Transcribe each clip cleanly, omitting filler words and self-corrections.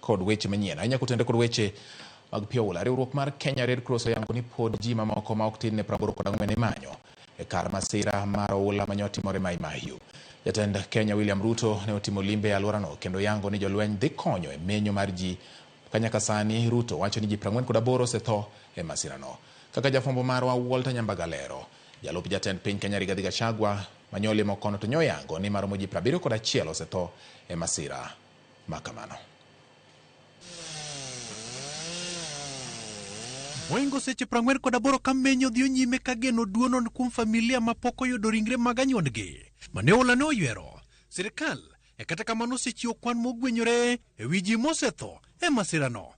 kod weche manyien. Anya kutende kod weche mag piola. Riwruok mar Kenya Red Cross oyango ni pod ji mamoko ma ok tin ne 84 imanyo e kar masira mar oula ma otimore Mai Mahiu. Jatend Kenya William Ruto ne otimo limbe e alworano kendo yango ni jolweny dhi konyo e menyo mar ji. Kanyaka sani Ruto wacho ni ji 48 osetho e masirano. Kaka jafwambo marwa Walter Nyambagalero, jalup jatend piny Kenya Rigathi Gachagua manyoli mokono to nyoyango ni maromo ji 71 osetho e masira makamano. Moingo seche 48 kamenyo dhiyo nyime ka geno duono kuom familia mapoko yudo ringre mag anyuondgi. Mane oula ne oywero. Sirikal kata kamano osechiwo kwan mogwenyore e wi ji mosetho e masirano.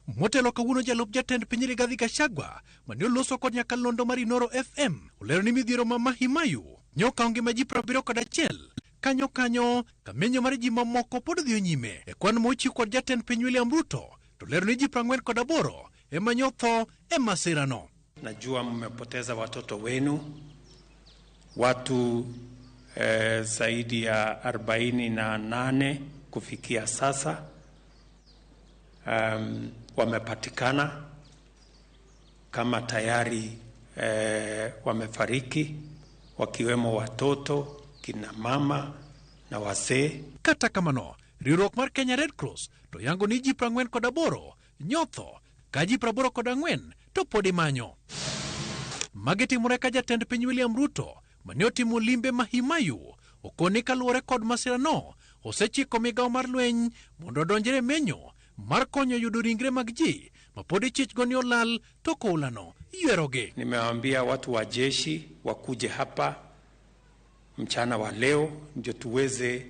Motelo kawuono jalup jatend piny Rigathi Gachagua mane oloso kod nyakalondo mar Inoro FM olero ni midhiero ma Mai Mahiu nyoka ngima ji 71 kanyo kamenyo mar ji mamoko pod dhiyo nyime e kwan mochiw kod jatend piny William Ruto to lero ni ji 48 ema nyotho e masirano. Najua mmepoteza watoto wenu, watu zaidi ya 48 kufikia sasa wamepatikana kama tayari wamefariki, wakiwemo watoto, kina mama na wazee. Kata kamano, riwruok mar Kenya Red Cross to yango ni ji 48 nyotho ka ji 84 to pod imanyo. Magi timore ka jatend piny William Ruto mane otimo limbe Mai Mahiu okoni kaluwore kod masirano osechiko migawo mar lweny mondo odonjre menyo mar konyo yudo ringre mag ji ma pod ichichgo ni olal to koulano ywerogi. Nimewaambia watu wa jeshi wakuje hapa mchana wa leo ndio tuweze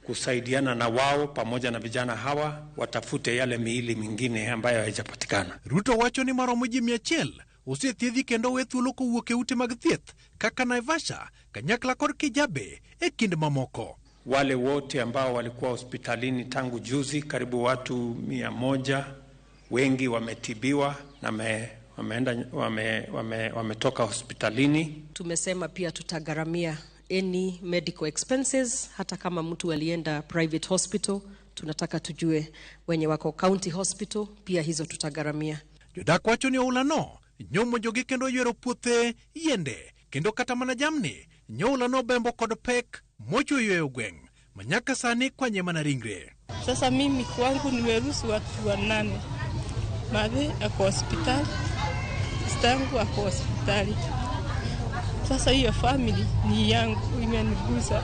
kusaidiana na wao pamoja na vijana hawa watafute yale miili mingine ambayo haijapatikana. Ruto wacho ni maromo ji 100 osethiedhi kendo we thuolo kowuok e ute mag thieth kaka Naivasha, Kanyakla kod Kijabe e kind mamoko. Wale wote ambao walikuwa hospitalini tangu juzi, karibu watu 100, wengi wametibiwa na wametoka hospitalini. Tumesema pia tutagharamia any medical expenses, hata kama mtu alienda private hospital, tunataka tujue wenye wako county hospital, pia hizo tutagharamia. Jodak wacho ni oulano nyomo jogi kendo ywero puothe yende kendo kata mana jamni nyoulano bembo kod pek mocho yweyo gweng' manyaka sani kwanye mana ringre. Sasa mimi kwangu nimeruhusu watu 8. Madhe ako hospitali, sistangu ako hospitali. Sasa hiyo family ni yangu, imenigusa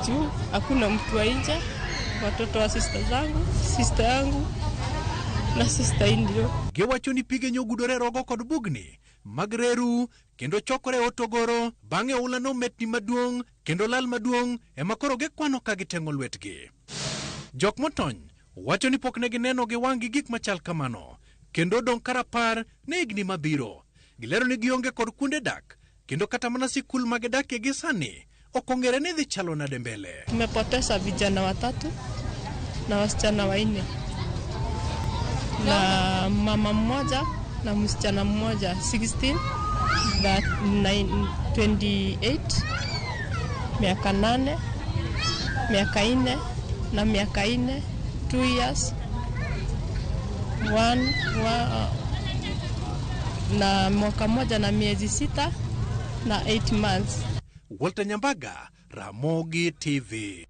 juu hakuna mtu wa nje, watoto wa sister yangu na sister indio. Gewacho ni pige nyogudore rogo kod bugni magreru kendo chokore otogoro bang'e oulano metni maduong' kendo lal maduong' ema koro gikwano ka gitengo lwetgi. Jok motony wacho ni pok ne gineno gi wang'gi gik machal kamano kendo dong' karapar ne higni mabiro. Gilero ni gionge kod kuonde dak kendo kata mana sikul magidakie gi sani ok ong'ere ni dhi chalo nade mbele. Tumepoteza vijana 3 na wasichana 4 na mama mmoja na msichana mmoja 16, 28, miaka 8, miaka 4 na miaka 4, 2 years, 1 na mwaka mmoja na miezi 6 na 8 months. Walter Nyambaga, Ramogi TV.